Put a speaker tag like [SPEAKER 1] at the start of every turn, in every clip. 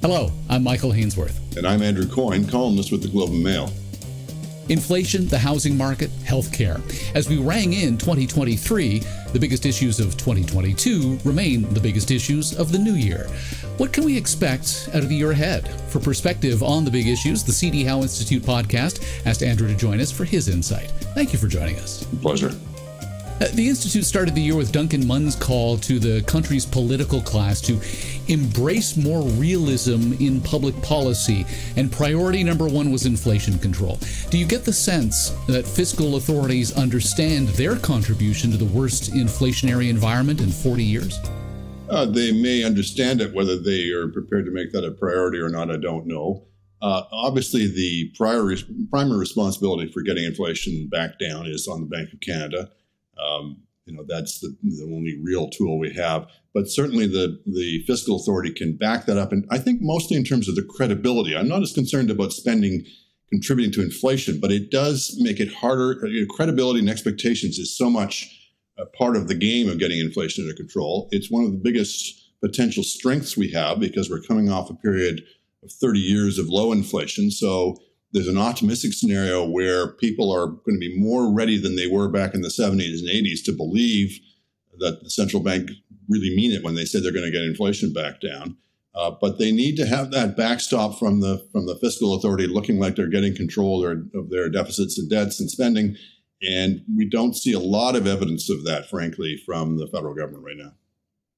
[SPEAKER 1] Hello, I'm Michael Hainsworth.
[SPEAKER 2] And I'm Andrew Coyne, columnist with the Globe and Mail.
[SPEAKER 1] Inflation, the housing market, healthcare. As we rang in 2023, the biggest issues of 2022 remain the biggest issues of the new year. What can we expect out of the year ahead? For perspective on the big issues, the CD Howe Institute Podcast asked Andrew to join us for his insight. Thank you for joining us.
[SPEAKER 2] Pleasure.
[SPEAKER 1] The Institute started the year with Duncan Munn's call to the country's political class to embrace more realism in public policy, and priority number one was inflation control. Do you get the sense that fiscal authorities understand their contribution to the worst inflationary environment in 40 years?
[SPEAKER 2] They may understand it. Whether they are prepared to make that a priority or not, I don't know. Obviously, the primary responsibility for getting inflation back down is on the Bank of Canada. That's the only real tool we have. But certainly the fiscal authority can back that up. And I think mostly in terms of the credibility. I'm not as concerned about spending contributing to inflation, but it does make it harder. Credibility and expectations is so much a part of the game of getting inflation under control. It's one of the biggest potential strengths we have because we're coming off a period of 30 years of low inflation. So there's an optimistic scenario where people are going to be more ready than they were back in the 70s and 80s to believe that the central bank really mean it when they say they're going to get inflation back down. But they need to have that backstop from the fiscal authority looking like they're getting control of their deficits and debts and spending. And we don't see a lot of evidence of that, frankly, from the federal government right now.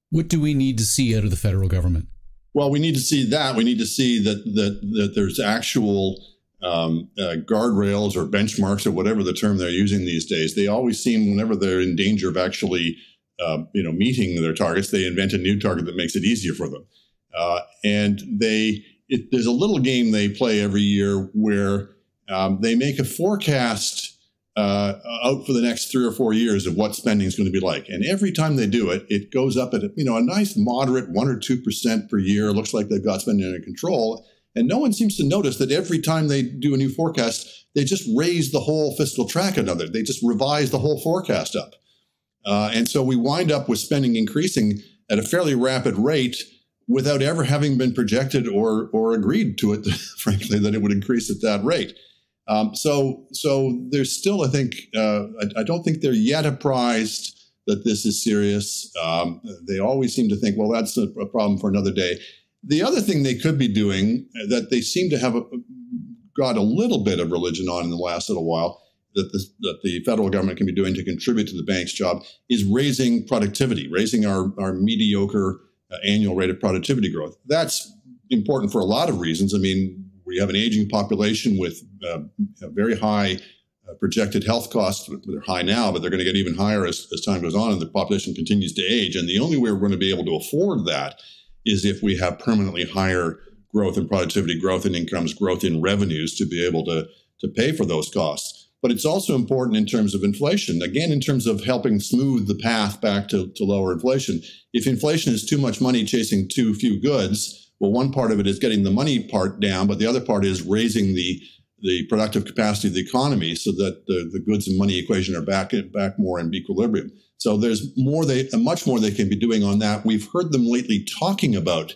[SPEAKER 1] What do we need to see out of the federal government? Well,
[SPEAKER 2] we need to see that. We need to see that there's actual guardrails or benchmarks or whatever the term they're using these days. They always seem, whenever they're in danger of actually, meeting their targets, they invent a new target that makes it easier for them. And there's a little game they play every year where they make a forecast out for the next 3 or 4 years of what spending is going to be like. And every time they do it, it goes up at a nice moderate 1 or 2% per year. It looks like they've got spending under control. And no one seems to notice that every time they do a new forecast, they just raise the whole fiscal track another. They just revise the whole forecast up. And so we wind up with spending increasing at a fairly rapid rate without ever having been projected or agreed to it, frankly, that it would increase at that rate. So there's still, I think, I don't think they're yet apprised that this is serious. They always seem to think, well, that's a problem for another day. The other thing they could be doing that they seem to have got a little bit of religion on in the last little while that the federal government can be doing to contribute to the bank's job is raising productivity, raising our mediocre annual rate of productivity growth. That's important for a lot of reasons. I mean, we have an aging population with very high projected health costs. They're high now, but they're going to get even higher as time goes on and the population continues to age. And the only way we're going to be able to afford that is if we have permanently higher growth in productivity, growth in incomes, growth in revenues to be able to pay for those costs. But it's also important in terms of inflation, again, in terms of helping smooth the path back to lower inflation. If inflation is too much money chasing too few goods, well, one part of it is getting the money part down, but the other part is raising the productive capacity of the economy so that the goods and money equation are back more in equilibrium. So there's much more they can be doing on that. We've heard them lately talking about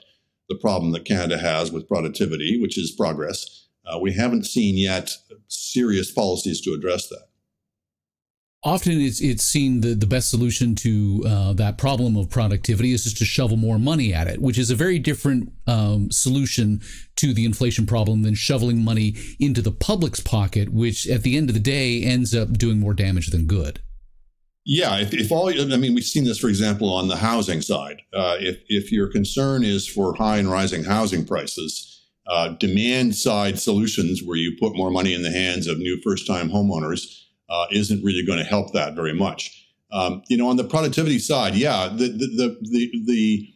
[SPEAKER 2] the problem that Canada has with productivity, which is progress. We haven't seen yet serious policies to address that.
[SPEAKER 1] Often it's seen the best solution to that problem of productivity is just to shovel more money at it, which is a very different solution to the inflation problem than shoveling money into the public's pocket, which at the end of the day ends up doing more damage than good.
[SPEAKER 2] Yeah, we've seen this, for example, on the housing side. If your concern is for high and rising housing prices, demand side solutions where you put more money in the hands of new first-time homeowners isn't really going to help that very much. On the productivity side, yeah, the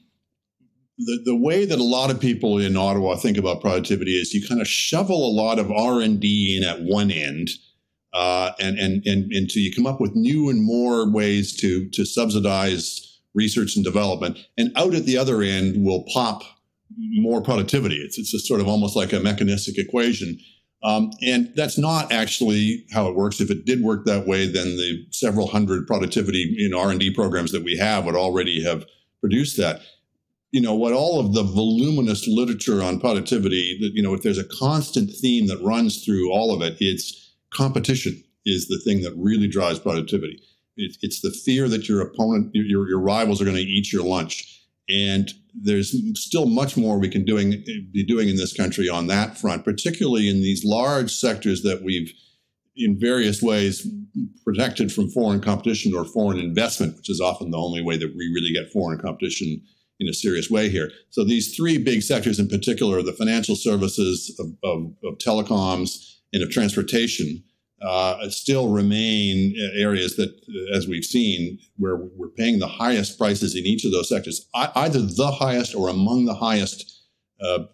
[SPEAKER 2] way that a lot of people in Ottawa think about productivity is you kind of shovel a lot of R&D in at one end, and until you come up with new and more ways to subsidize research and development, and out at the other end will pop more productivity. It's just sort of almost like a mechanistic equation. And that's not actually how it works. If it did work that way, then the several hundred productivity R&D programs that we have would already have produced that. what all of the voluminous literature on productivity, that, if there's a constant theme that runs through all of it, it's competition is the thing that really drives productivity. It's the fear that your opponent, your rivals are going to eat your lunch. And there's still much more we can be doing in this country on that front, particularly in these large sectors that we've, in various ways, protected from foreign competition or foreign investment, which is often the only way that we really get foreign competition in a serious way here. So these three big sectors in particular, the financial services, of telecoms, and of transportation, still remain areas that, as we've seen, where we're paying the highest prices in each of those sectors, either the highest or among the highest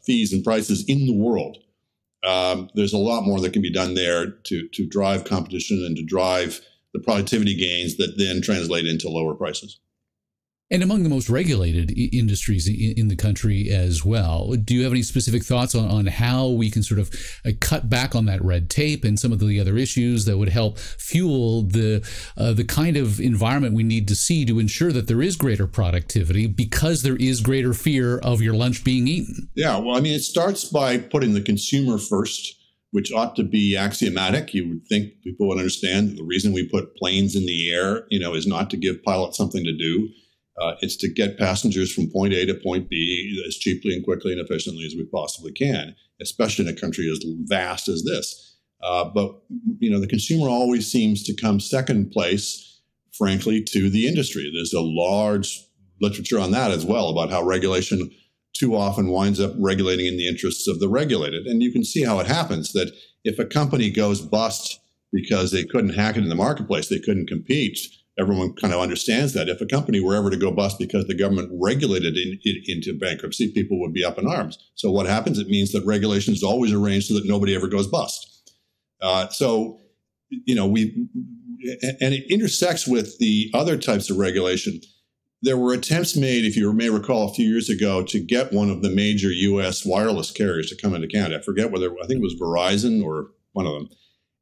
[SPEAKER 2] fees and prices in the world. There's a lot more that can be done there to drive competition and to drive the productivity gains that then translate into lower prices.
[SPEAKER 1] And among the most regulated industries in the country as well. Do you have any specific thoughts on how we can sort of cut back on that red tape and some of the other issues that would help fuel the kind of environment we need to see to ensure that there is greater productivity because there is greater fear of your lunch being eaten? Yeah, well, it starts by putting the consumer first, which ought to be axiomatic. You would think people would understand that the reason we put planes in the air, is not to give pilots something to do. It's to get passengers from point A to point B as cheaply and quickly and efficiently as we possibly can, especially in a country as vast as this. But the consumer always seems to come second place, frankly, to the industry. There's a large literature on that as well, about how regulation too often winds up regulating in the interests of the regulated. And you can see how it happens, that if a company goes bust because they couldn't hack it in the marketplace, they couldn't compete, everyone kind of understands that. If a company were ever to go bust because the government regulated it into bankruptcy, people would be up in arms. So what happens? It means that regulation is always arranged so that nobody ever goes bust. And it intersects with the other types of regulation. There were attempts made, if you may recall, a few years ago to get one of the major U.S. wireless carriers to come into Canada. I think it was Verizon or one of them.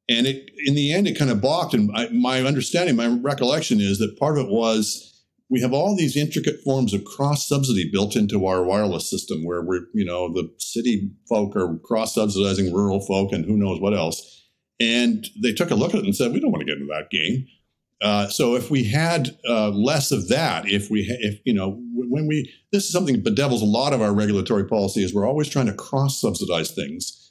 [SPEAKER 1] And in the end, it kind of balked. And my recollection is that part of it was we have all these intricate forms of cross-subsidy built into our wireless system where the city folk are cross-subsidizing rural folk and who knows what else. And they took a look at it and said, we don't want to get into that game. So if we had less of that, this is something that bedevils a lot of our regulatory policy, is we're always trying to cross-subsidize things.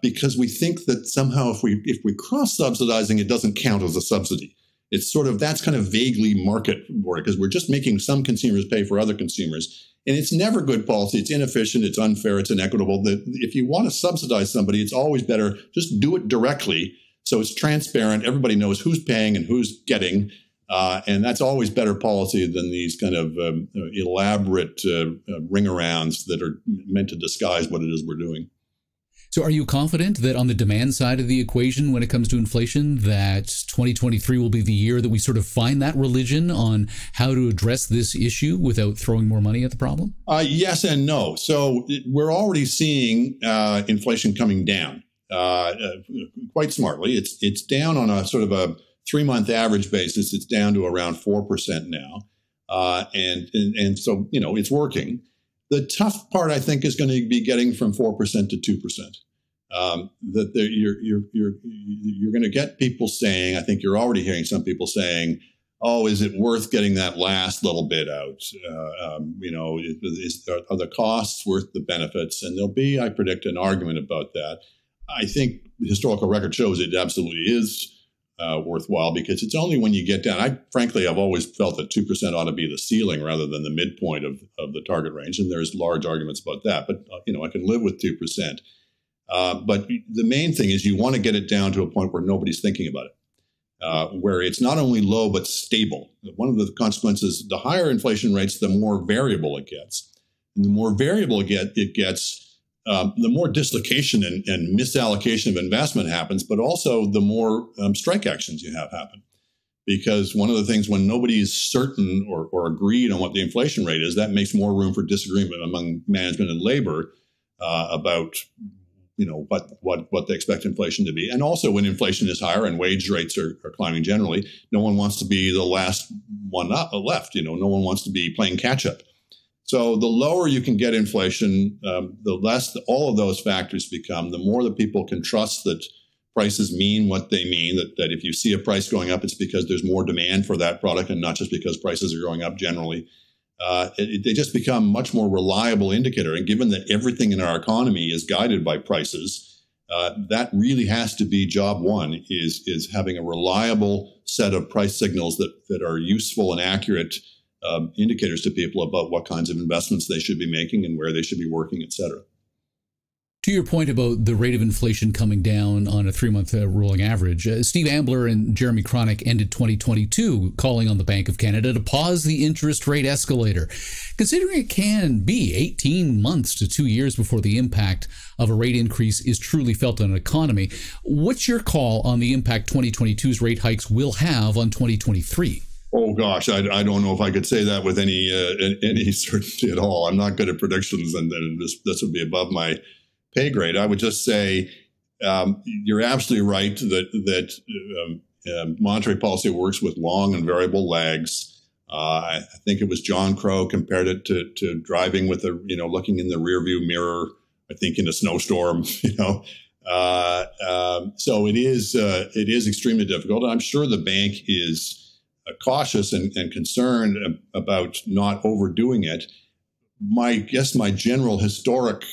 [SPEAKER 1] Because we think that somehow if we cross-subsidizing, it doesn't count as a subsidy. It's that's kind of vaguely market work, because we're just making some consumers pay for other consumers. And it's never good policy. It's inefficient. It's unfair. It's inequitable. If you want to subsidize somebody, it's always better just do it directly. So it's transparent. Everybody knows who's paying and who's getting. And that's always better policy than these kind of elaborate ring-arounds that are meant to disguise what it is we're doing. So are you confident that on the demand side of the equation, when it comes to inflation, that 2023 will be the year that we sort of find that religion on how to address this issue without throwing more money at the problem?
[SPEAKER 2] Yes and no. So we're already seeing inflation coming down quite smartly. It's down on a sort of a 3-month average basis. It's down to around 4% now. And so, it's working. The tough part, I think, is going to be getting from 4% to 2%. You're going to get people saying, I think you're already hearing some people saying, oh, is it worth getting that last little bit out? Are the costs worth the benefits? And there'll be, I predict, an argument about that. I think the historical record shows it absolutely is worthwhile, because it's only when you get down. I've always felt that 2% ought to be the ceiling rather than the midpoint of the target range. And there's large arguments about that. But, I can live with 2%. But the main thing is you want to get it down to a point where nobody's thinking about it, where it's not only low, but stable. One of the consequences, the higher inflation rates, the more variable it gets. And the more variable it gets, the more dislocation and misallocation of investment happens, but also the more strike actions you have happen. Because one of the things, when nobody is certain or agreed on what the inflation rate is, that makes more room for disagreement among management and labor about what they expect inflation to be. And also when inflation is higher and wage rates are climbing generally, no one wants to be the last one left. No one wants to be playing catch up. So the lower you can get inflation, the less all of those factors become, the more that people can trust that prices mean what they mean, that if you see a price going up, it's because there's more demand for that product and not just because prices are going up generally. They just become much more reliable indicator. And given that everything in our economy is guided by prices, that really has to be job one, is having a reliable set of price signals that are useful and accurate indicators to people about what kinds of investments they should be making and where they should be working, et cetera.
[SPEAKER 1] To your point about the rate of inflation coming down on a 3-month rolling average, Steve Ambler and Jeremy Cronick ended 2022 calling on the Bank of Canada to pause the interest rate escalator, considering it can be 18 months to 2 years before the impact of a rate increase is truly felt on an economy. What's your call on the impact 2022's rate hikes will have on 2023?
[SPEAKER 2] Oh gosh, I don't know if I could say that with any certainty at all. I'm not good at predictions, and this would be above my pay grade. I would just say you're absolutely right that monetary policy works with long and variable lags. I think it was John Crow compared it to driving with looking in the rearview mirror. I think in a snowstorm. So it is extremely difficult. I'm sure the bank is cautious and concerned about not overdoing it. My general historic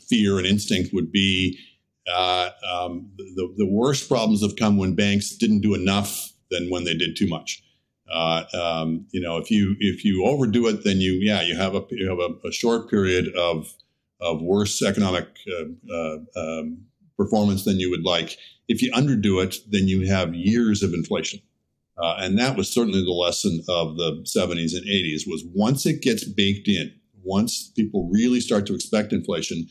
[SPEAKER 2] fear and instinct would be the worst problems have come when banks didn't do enough than when they did too much. If you overdo it, then you have a short period of worse economic performance than you would like. If you underdo it, then you have years of inflation. And that was certainly the lesson of the 70s and 80s, was once it gets baked in, once people really start to expect inflation,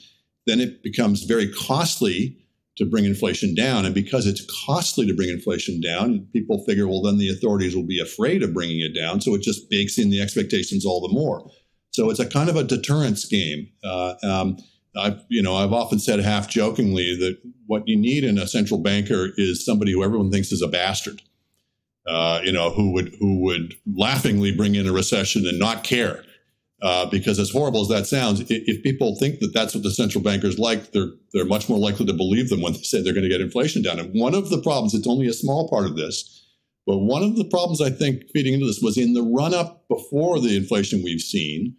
[SPEAKER 2] then it becomes very costly to bring inflation down. And because it's costly to bring inflation down, people figure, well, then the authorities will be afraid of bringing it down. So it just bakes in the expectations all the more. So it's a kind of a deterrence game. I've often said half jokingly that what you need in a central banker is somebody who everyone thinks is a bastard. Who would laughingly bring in a recession and not care. Because as horrible as that sounds, if people think that that's what the central bankers like, they're much more likely to believe them when they say they're going to get inflation down. And one of the problems, it's only a small part of this, but one of the problems I think feeding into this was in the run-up before the inflation we've seen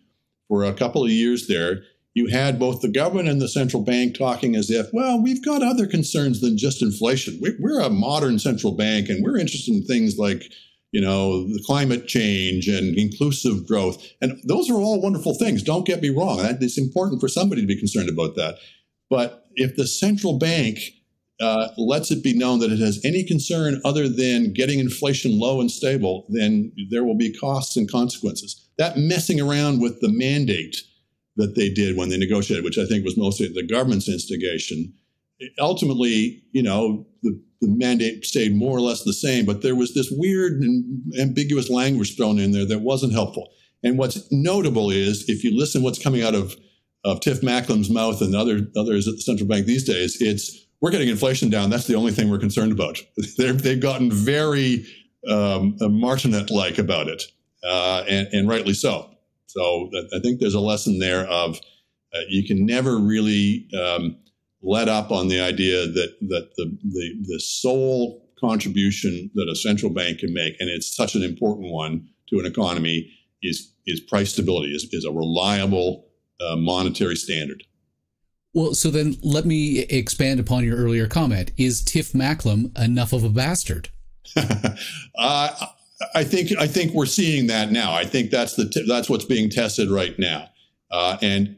[SPEAKER 2] for a couple of years there, you had both the government and the central bank talking as if, well, we've got other concerns than just inflation. We're a modern central bank, and we're interested in things like, the climate change and inclusive growth. And those are all wonderful things. Don't get me wrong. It's important for somebody to be concerned about that. But if the central bank lets it be known that it has any concern other than getting inflation low and stable, then there will be costs and consequences. That messing around with the mandate that they did when they negotiated, which I think was mostly the government's instigation, ultimately, the mandate stayed more or less the same, but there was this weird and ambiguous language thrown in there that wasn't helpful. And what's notable is, if you listen what's coming out of Tiff Macklem's mouth and others at the central bank these days, it's, we're getting inflation down. That's the only thing we're concerned about. They've gotten very Martinet-like about it, and rightly so. So I think there's a lesson there of you can never really let up on the idea that the sole contribution that a central bank can make, and it's such an important one to an economy, is price stability, is a reliable monetary standard.
[SPEAKER 1] Well, so then let me expand upon your earlier comment. Is Tiff Macklem enough of a bastard?
[SPEAKER 2] I think we're seeing that now. I think that's what's being tested right now. And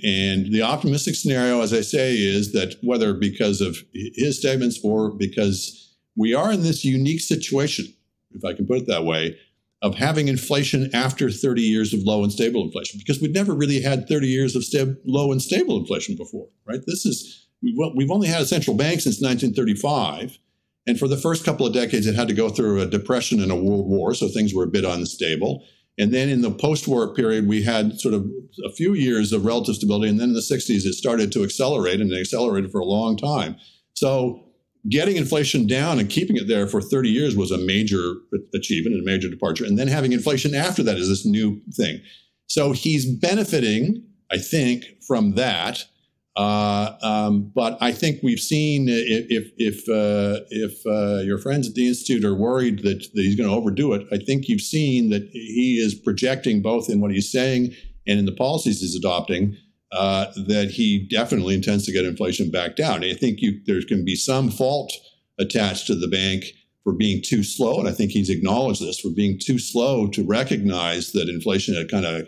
[SPEAKER 2] the optimistic scenario, as I say, is that whether because of his statements or because we are in this unique situation, if I can put it that way, of having inflation after 30 years of low and stable inflation, because we've never really had 30 years of low and stable inflation before, right? We've only had a central bank since 1935. And for the first couple of decades, it had to go through a depression and a world war, so things were a bit unstable. And then in the post-war period, we had sort of a few years of relative stability. And then in the 60s, it started to accelerate, and it accelerated for a long time. So getting inflation down and keeping it there for 30 years was a major achievement and a major departure. And then having inflation after that is this new thing. So he's benefiting, I think, from that. But I think we've seen if your friends at the Institute are worried that he's going to overdo it, I think you've seen that he is projecting both in what he's saying and in the policies he's adopting that he definitely intends to get inflation back down. I think there can be some fault attached to the bank for being too slow, and I think he's acknowledged this, for being too slow to recognize that inflation had kind of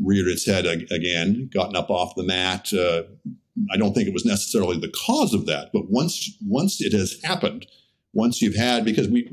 [SPEAKER 2] reared its head again, gotten up off the mat. I don't think it was necessarily the cause of that, but once it has happened, once you've had, because we've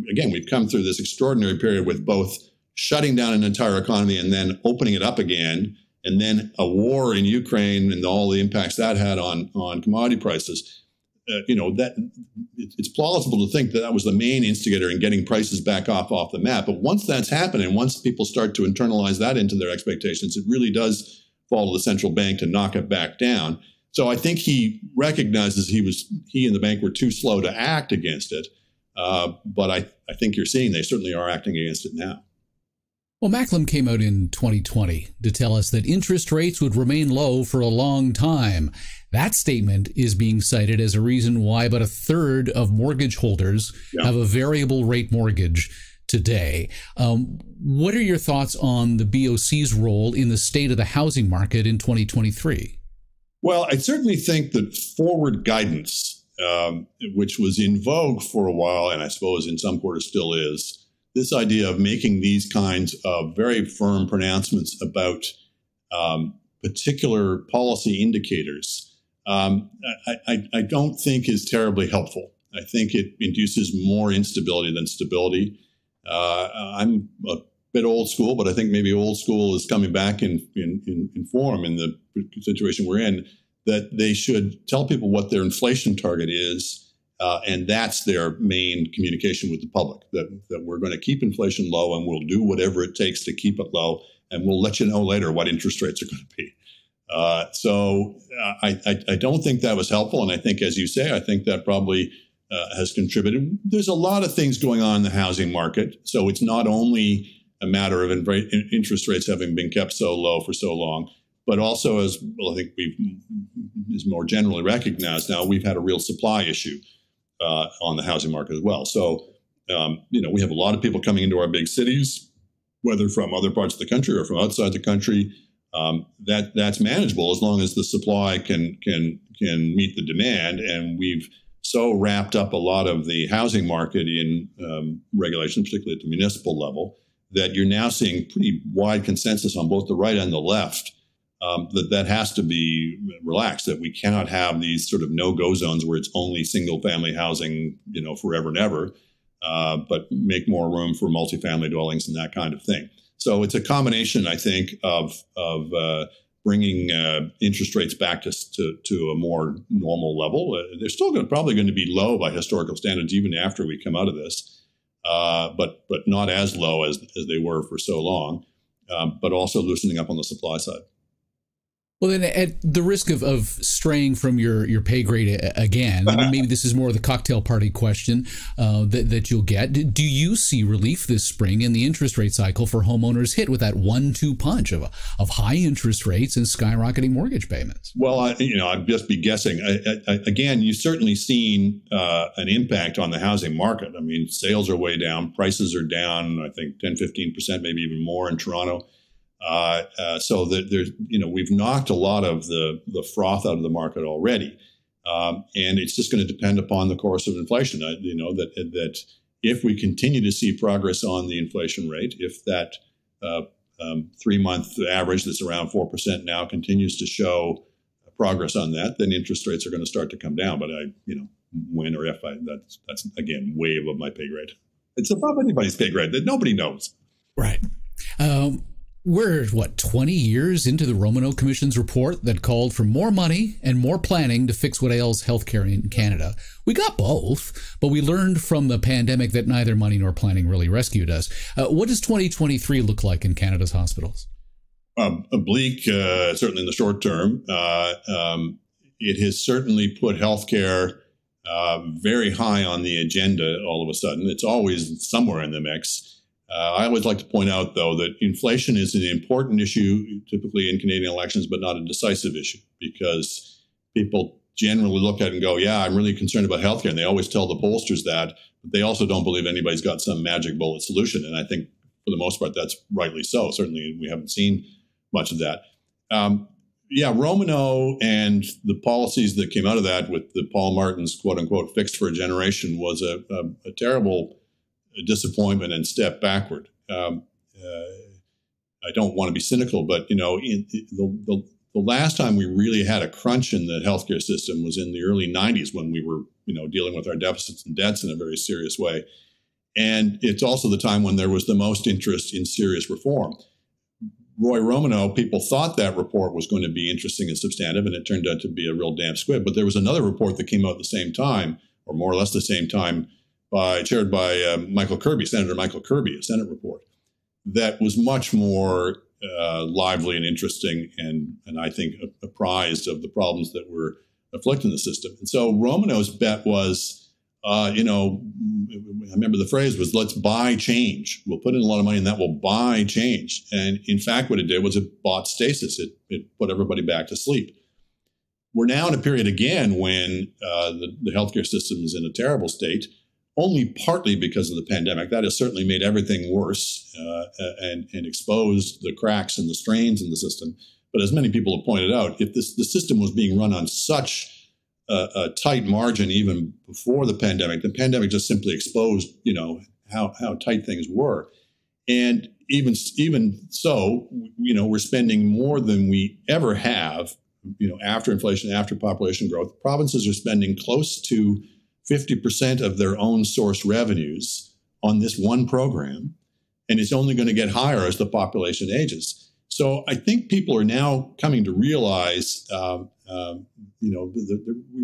[SPEAKER 2] come through this extraordinary period with both shutting down an entire economy and then opening it up again, and then a war in Ukraine and all the impacts that had on commodity prices. That it's plausible to think that was the main instigator in getting prices back off the map. But once that's happened, and once people start to internalize that into their expectations, it really does fall to the central bank to knock it back down. So I think he recognizes he and the bank were too slow to act against it. But I think you're seeing they certainly are acting against it now.
[SPEAKER 1] Well, Macklem came out in 2020 to tell us that interest rates would remain low for a long time. That statement is being cited as a reason why about a third of mortgage holders have a variable rate mortgage today. What are your thoughts on the BOC's role in the state of the housing market in 2023?
[SPEAKER 2] Well, I certainly think that forward guidance, which was in vogue for a while, and I suppose in some quarters still is, this idea of making these kinds of very firm pronouncements about particular policy indicators, I don't think is terribly helpful. I think it induces more instability than stability. I'm a bit old school, but I think maybe old school is coming back in form in the situation we're in, that they should tell people what their inflation target is. And that's their main communication with the public, that we're going to keep inflation low and we'll do whatever it takes to keep it low. And we'll let you know later what interest rates are going to be. So I don't think that was helpful. And I think, as you say, I think that probably has contributed. There's a lot of things going on in the housing market. So it's not only a matter of interest rates having been kept so low for so long, but also, as I think is more generally recognized now, we've had a real supply issue on the housing market as well. So, we have a lot of people coming into our big cities, whether from other parts of the country or from outside the country. That's manageable as long as the supply can meet the demand. And we've so wrapped up a lot of the housing market in regulation, particularly at the municipal level, that you're now seeing pretty wide consensus on both the right and the left that has to be relaxed, that we cannot have these sort of no-go zones where it's only single-family housing, forever and ever, but make more room for multifamily dwellings and that kind of thing. So it's a combination, I think, of bringing interest rates back to a more normal level. They're still probably going to be low by historical standards even after we come out of this, but not as low as they were for so long, but also loosening up on the supply side.
[SPEAKER 1] Well, then, at the risk of straying from your pay grade again, maybe this is more of the cocktail party question that you'll get. Do you see relief this spring in the interest rate cycle for homeowners hit with that 1-2 punch of high interest rates and skyrocketing mortgage payments? Well,
[SPEAKER 2] I'd just be guessing. Again, you've certainly seen an impact on the housing market. I mean, sales are way down. Prices are down, I think, 10-15%, maybe even more in Toronto. So that there's, we've knocked a lot of the froth out of the market already. And it's just going to depend upon the course of inflation. That if we continue to see progress on the inflation rate, if that 3-month average that's around 4% now continues to show progress on that, then interest rates are going to start to come down. But when or if that's again, way above my pay grade. It's above anybody's pay grade that nobody knows.
[SPEAKER 1] Right. We're, 20 years into the Romano Commission's report that called for more money and more planning to fix what ails healthcare in Canada. We got both, but we learned from the pandemic that neither money nor planning really rescued us. What does 2023 look like in Canada's hospitals?
[SPEAKER 2] Bleak, certainly in the short term. It has certainly put healthcare very high on the agenda all of a sudden. It's always somewhere in the mix. I always like to point out, though, that inflation is an important issue, typically in Canadian elections, but not a decisive issue, because people generally look at it and go, yeah, I'm really concerned about healthcare. And they always tell the pollsters that, but they also don't believe anybody's got some magic bullet solution. And I think for the most part, that's rightly so. Certainly, we haven't seen much of that. Romano and the policies that came out of that with the Paul Martin's quote unquote fixed for a generation was a terrible disappointment and step backward. I don't want to be cynical, but the last time we really had a crunch in the healthcare system was in the early 90s, when we were dealing with our deficits and debts in a very serious way. And it's also the time when there was the most interest in serious reform. Roy Romano, people thought that report was going to be interesting and substantive, and it turned out to be a real damn squib. But there was another report that came out at the same time, or more or less the same time, chaired by Michael Kirby, Senator Michael Kirby, a Senate report, that was much more lively and interesting, and I think apprised of the problems that were afflicting the system. And so Romano's bet was, I remember the phrase was, let's buy change. We'll put in a lot of money and that will buy change. And in fact, what it did was it bought stasis. It put everybody back to sleep. We're now in a period again when the healthcare system is in a terrible state, only partly because of the pandemic. That has certainly made everything worse and exposed the cracks and the strains in the system. But as many people have pointed out, if the system was being run on such a tight margin even before the pandemic just simply exposed, how tight things were. And even so, we're spending more than we ever have, after inflation, after population growth. Provinces are spending close to 50% of their own source revenues on this one program, and it's only going to get higher as the population ages. So I think people are now coming to realize, we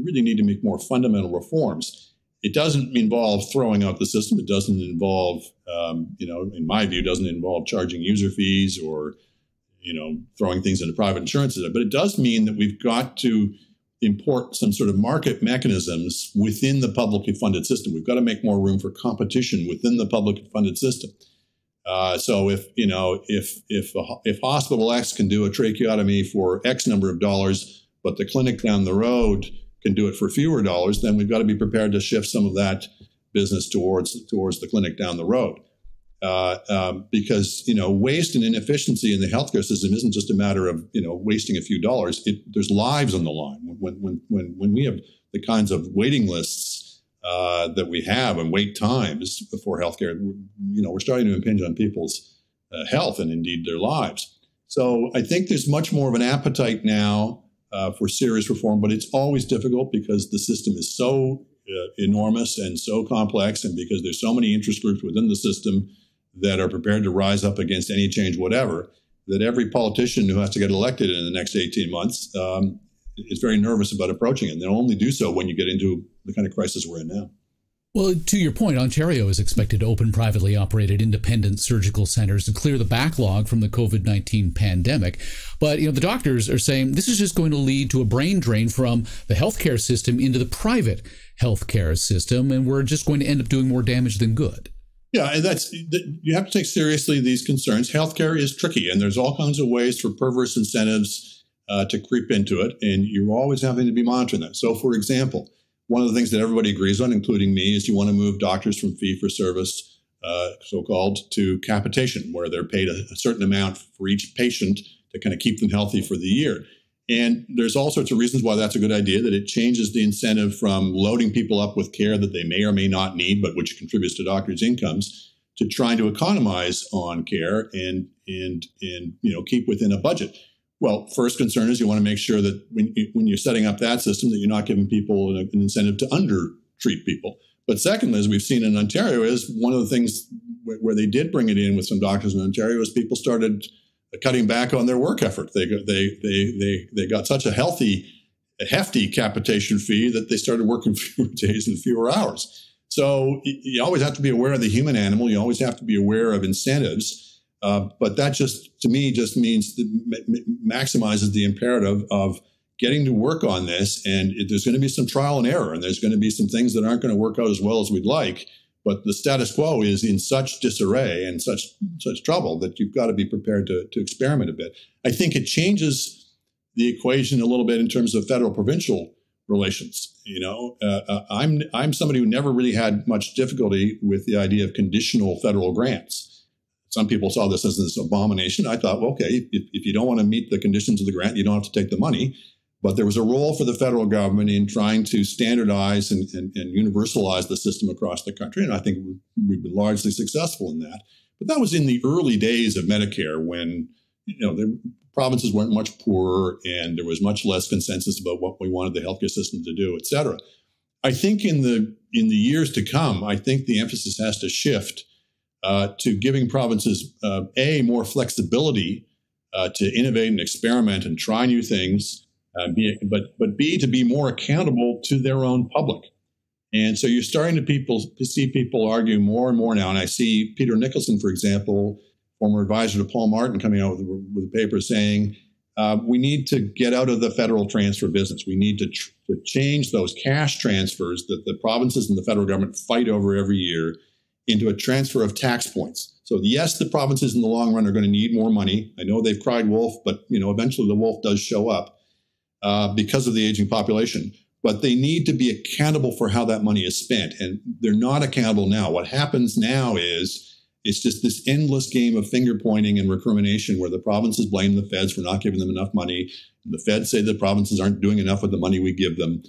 [SPEAKER 2] really need to make more fundamental reforms. It doesn't involve throwing out the system. It doesn't involve, in my view, doesn't involve charging user fees or, throwing things into private insurance. But it does mean that we've got to import some sort of market mechanisms within the publicly funded system. We've got to make more room for competition within the publicly funded system. So if hospital X can do a tracheotomy for X number of dollars, but the clinic down the road can do it for fewer dollars, then we've got to be prepared to shift some of that business towards the clinic down the road. Because waste and inefficiency in the healthcare system isn't just a matter of wasting a few dollars. There's lives on the line. When we have the kinds of waiting lists that we have and wait times for healthcare, we're starting to impinge on people's health and indeed their lives. So I think there's much more of an appetite now for serious reform, but it's always difficult because the system is so enormous and so complex, and because there's so many interest groups within the system that are prepared to rise up against any change whatever, that every politician who has to get elected in the next 18 months is very nervous about approaching it. And they'll only do so when you get into the kind of crisis we're in now.
[SPEAKER 1] Well, to your point, Ontario is expected to open privately operated independent surgical centers to clear the backlog from the COVID-19 pandemic. But, the doctors are saying this is just going to lead to a brain drain from the healthcare system into the private healthcare system, and we're just going to end up doing more damage than good.
[SPEAKER 2] Yeah, and you have to take seriously these concerns. Healthcare is tricky, and there's all kinds of ways for perverse incentives to creep into it, and you're always having to be monitoring that. So, for example, one of the things that everybody agrees on, including me, is you want to move doctors from fee-for-service, so-called, to capitation, where they're paid a certain amount for each patient to kind of keep them healthy for the year. And there's all sorts of reasons why that's a good idea, that it changes the incentive from loading people up with care that they may or may not need, but which contributes to doctors' incomes, to trying to economize on care and keep within a budget. Well, first concern is you want to make sure that when you're setting up that system, that you're not giving people an incentive to undertreat people. But secondly, as we've seen in Ontario, is one of the things where they did bring it in with some doctors in Ontario is people started cutting back on their work effort. They got such a hefty capitation fee that they started working fewer days and fewer hours. So you always have to be aware of the human animal. You always have to be aware of incentives. But that to me means that maximizes the imperative of getting to work on this. And there's going to be some trial and error, and there's going to be some things that aren't going to work out as well as we'd like. But the status quo is in such disarray and such trouble that you've got to be prepared to experiment a bit. I think it changes the equation a little bit in terms of federal-provincial relations. I'm somebody who never really had much difficulty with the idea of conditional federal grants. Some people saw this as this abomination. I thought, well, okay, if you don't want to meet the conditions of the grant, you don't have to take the money. But there was a role for the federal government in trying to standardize and universalize the system across the country. And I think we've been largely successful in that. But that was in the early days of Medicare when, the provinces weren't much poorer and there was much less consensus about what we wanted the healthcare system to do, et cetera. I think in the years to come, I think the emphasis has to shift to giving provinces, more flexibility to innovate and experiment and try new things, but B, to be more accountable to their own public. And so you're starting to see people argue more and more now. And I see Peter Nicholson, for example, former advisor to Paul Martin, coming out with a paper saying, we need to get out of the federal transfer business. We need to change those cash transfers that the provinces and the federal government fight over every year into a transfer of tax points. So yes, the provinces in the long run are going to need more money. I know they've cried wolf, but eventually the wolf does show up because of the aging population. But they need to be accountable for how that money is spent. And they're not accountable now. What happens now is it's just this endless game of finger pointing and recrimination where the provinces blame the feds for not giving them enough money. And the feds say the provinces aren't doing enough with the money we give them.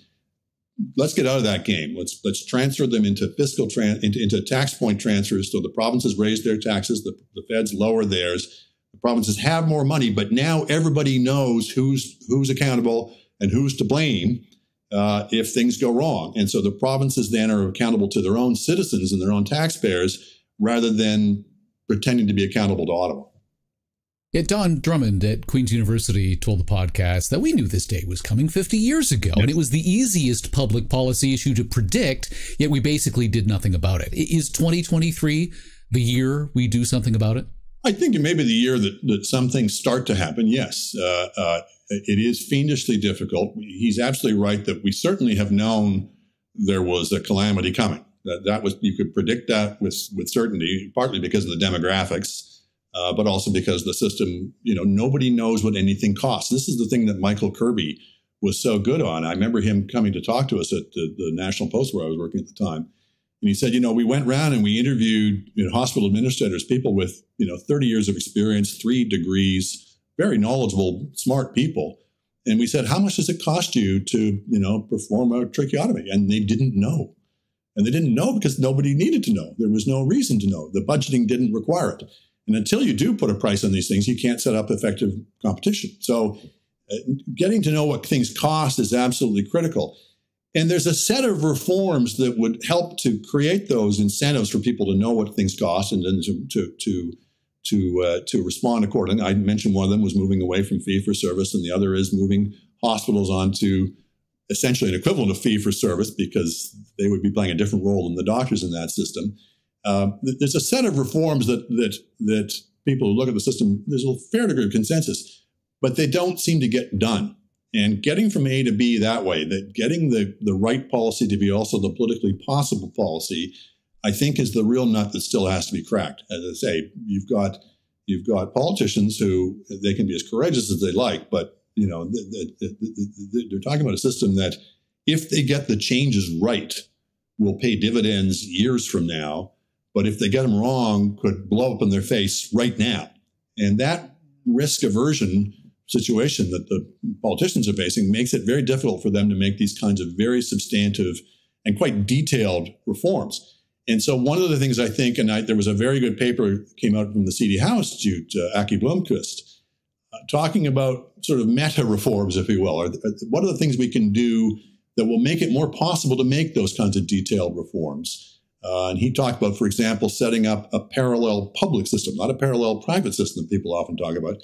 [SPEAKER 2] Let's get out of that game. Let's transfer them into into tax point transfers. So the provinces raise their taxes, the feds lower theirs. The provinces have more money, but now everybody knows who's accountable and who's to blame if things go wrong. And so the provinces then are accountable to their own citizens and their own taxpayers rather than pretending to be accountable to Ottawa.
[SPEAKER 1] Yeah, Don Drummond at Queen's University told the podcast that we knew this day was coming 50 years ago, and it was the easiest public policy issue to predict, yet we basically did nothing about it. Is 2023 the year we do something about it?
[SPEAKER 2] I think it may be the year that some things start to happen, yes. It is fiendishly difficult. He's absolutely right that we certainly have known there was a calamity coming. That was, you could predict that with certainty, partly because of the demographics, but also because the system, nobody knows what anything costs. This is the thing that Michael Kirby was so good on. I remember him coming to talk to us at the National Post where I was working at the time. And he said, we went around and we interviewed hospital administrators, people with, 30 years of experience, 3 degrees, very knowledgeable, smart people. And we said, how much does it cost you to, perform a tracheotomy? And they didn't know. And they didn't know because nobody needed to know. There was no reason to know. The budgeting didn't require it. And until you do put a price on these things, you can't set up effective competition. So getting to know what things cost is absolutely critical. And there's a set of reforms that would help to create those incentives for people to know what things cost and then to respond accordingly. I mentioned one of them was moving away from fee-for-service, and the other is moving hospitals onto essentially an equivalent of fee-for-service because they would be playing a different role than the doctors in that system. There's a set of reforms that people who look at the system, there's a fair degree of consensus, but they don't seem to get done. And getting from A to B that way, that getting the right policy to be also the politically possible policy, I think is the real nut that still has to be cracked. As I say, you've got politicians who they can be as courageous as they like, but they're talking about a system that, if they get the changes right, will pay dividends years from now. But if they get them wrong, could blow up in their face right now. And that risk aversion situation that the politicians are facing makes it very difficult for them to make these kinds of very substantive and quite detailed reforms. And so one of the things I think, and there was a very good paper that came out from the C.D. Howe Institute, Aki Blomqvist, talking about sort of meta reforms, if you will, or what are the things we can do that will make it more possible to make those kinds of detailed reforms. And he talked about, for example, setting up a parallel public system, not a parallel private system that people often talk about,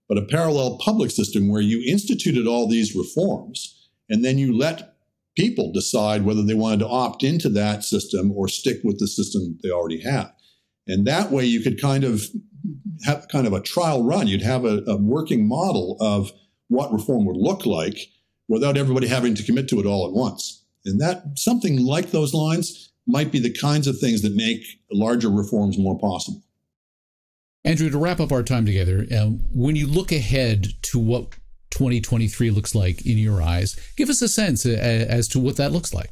[SPEAKER 2] but a parallel public system where you instituted all these reforms and then you let people decide whether they wanted to opt into that system or stick with the system they already have. And that way you could kind of have kind of a trial run. You'd have a working model of what reform would look like without everybody having to commit to it all at once. And that something like those lines, might be the kinds of things that make larger reforms more possible.
[SPEAKER 1] Andrew, to wrap up our time together, when you look ahead to what 2023 looks like in your eyes, give us a sense as to what that looks like.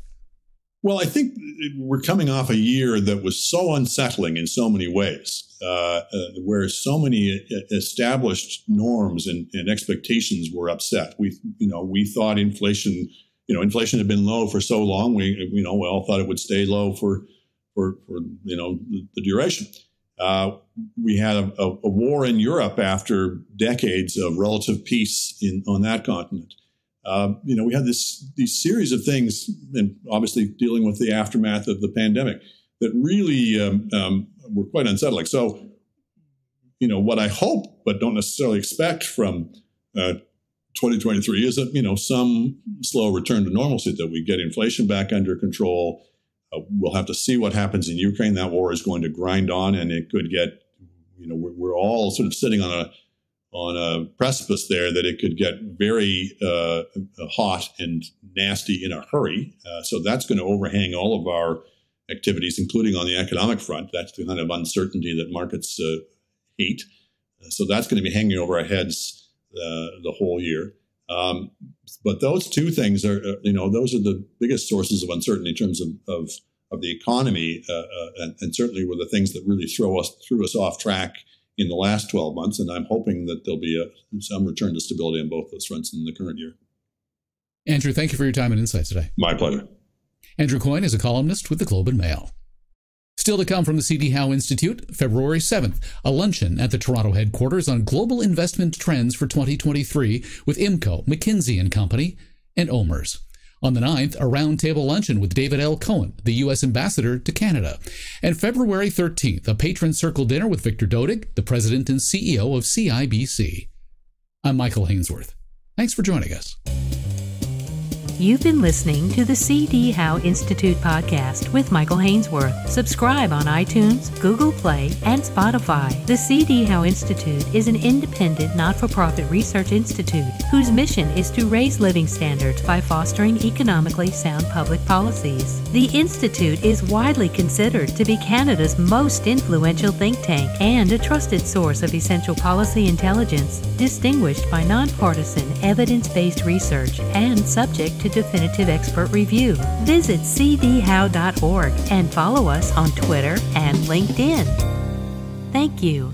[SPEAKER 2] Well, I think we're coming off a year that was so unsettling in so many ways, where so many established norms and expectations were upset. We thought inflation had been low for so long. We all thought it would stay low for the duration. We had a war in Europe after decades of relative peace on that continent. We had these series of things, and obviously dealing with the aftermath of the pandemic, that really were quite unsettling. So, what I hope, but don't necessarily expect from 2023 is that, some slow return to normalcy, that we get inflation back under control. We'll have to see what happens in Ukraine. That war is going to grind on, and it could get, we're all sort of sitting on a precipice there, that it could get very hot and nasty in a hurry. So that's going to overhang all of our activities, including on the economic front. That's the kind of uncertainty that markets hate. So that's going to be hanging over our heads the whole year. But those two things are, those are the biggest sources of uncertainty in terms of the economy, and certainly were the things that really threw us off track in the last 12 months. And I'm hoping that there'll be some return to stability on both those fronts in the current year.
[SPEAKER 1] Andrew, thank you for your time and insight today.
[SPEAKER 2] My pleasure.
[SPEAKER 1] Andrew Coyne is a columnist with the Globe and Mail. Still to come from the C.D. Howe Institute, February 7th, a luncheon at the Toronto headquarters on global investment trends for 2023 with IMCO, McKinsey & Company, and OMERS. On the 9th, a roundtable luncheon with David L. Cohen, the U.S. ambassador to Canada. And February 13th, a patron circle dinner with Victor Dodig, the president and CEO of CIBC. I'm Michael Hainsworth. Thanks for joining us.
[SPEAKER 3] You've been listening to the C.D. Howe Institute Podcast with Michael Hainsworth. Subscribe on iTunes, Google Play, and Spotify. The C.D. Howe Institute is an independent, not-for-profit research institute whose mission is to raise living standards by fostering economically sound public policies. The Institute is widely considered to be Canada's most influential think tank and a trusted source of essential policy intelligence, distinguished by nonpartisan, evidence-based research and subject to definitive expert review. Visit cdhow.org and follow us on Twitter and LinkedIn. Thank you.